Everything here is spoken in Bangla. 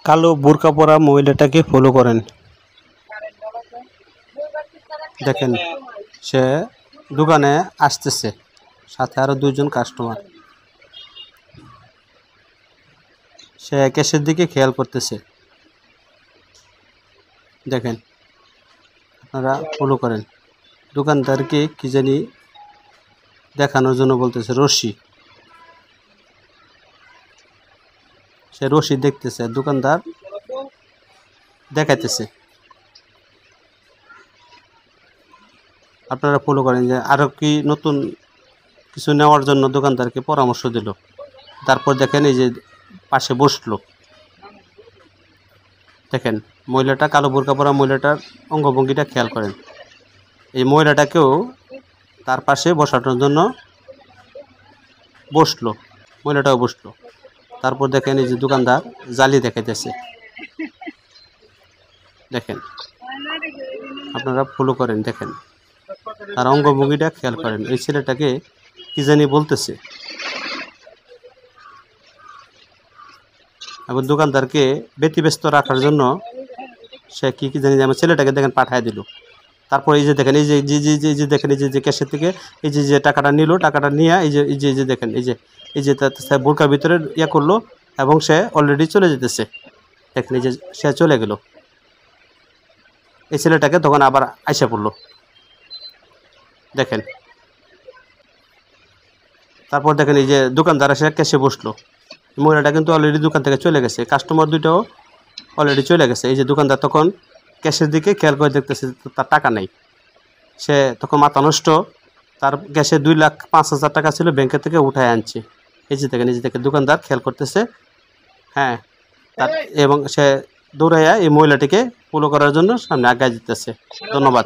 কালো বোরকা পরা মহিলাটাকে ফলো করেন। দেখেন সে দোকানে আসতেছে, সাথে আরো দুইজন কাস্টমার। সে ক্যাশের দিকে খেয়াল করতেছে। দেখেন আপনারা ফলো করেন। দোকানদারকে কি জানি দেখানোর জন্য বলতেছে রশি। সে রশি দেখতেছে, দোকানদার দেখাইতেছে। আপনারা ফলো করেন যে আরো কি নতুন কিছু নেওয়ার জন্য দোকানদারকে পরামর্শ দিল। তারপর দেখেন এই যে পাশে বসলো। দেখেন মহিলাটা, কালো বোরকা পরা মহিলাটার অঙ্গভঙ্গিটা খেয়াল করেন। এই মহিলাটাকেও তার পাশে বসানোর জন্য বসলো, মহিলাটাও বসলো। তারপর দেখেন এই যে দোকানদার জালি দেখাইতেছে। দেখেন আপনারা ফলো করেন, দেখেন তার অঙ্গভঙ্গিটা খেয়াল করেন। এই ছেলেটাকে কি জানি বলতেছে, এবং দোকানদারকে ব্যতিব্যস্ত রাখার জন্য সে কি জানি আমার ছেলেটাকে দেখেন পাঠায় দিল। তারপর এই যে দেখেন এই যে দেখেন এই যে ক্যাশের থেকে এই যে টাকাটা নিল, টাকাটা নিয়ে এই যে দেখেন এই যে বোরকার ভিতরে ইয়া করলো এবং সে অলরেডি চলে যেতেছে। দেখেন এই যে সে চলে গেল। এই ছেলেটাকে তখন আবার আইসা পড়লো। দেখেন তারপর দেখেন এই যে দোকানদার এসে ক্যাশে বসলো। মহিলাটা কিন্তু অলরেডি দোকান থেকে চলে গেছে, কাস্টমার দুইটাও অলরেডি চলে গেছে। এই যে দোকানদার তখন ক্যাশের দিকে খেয়াল করে দেখতেছে তার টাকা নেই। সে তখন মাথা নষ্ট, তার ক্যাশে 2,05,000 টাকা ছিল, ব্যাংকের থেকে উঠায় আনছে। এই যে দেখেন দোকানদার খেয়াল করতেছে। হ্যাঁ তার এবং সে দৌড়াইয়া এই মহিলাটিকে ফলো করার জন্য সামনে আগায় যেতেছে। ধন্যবাদ।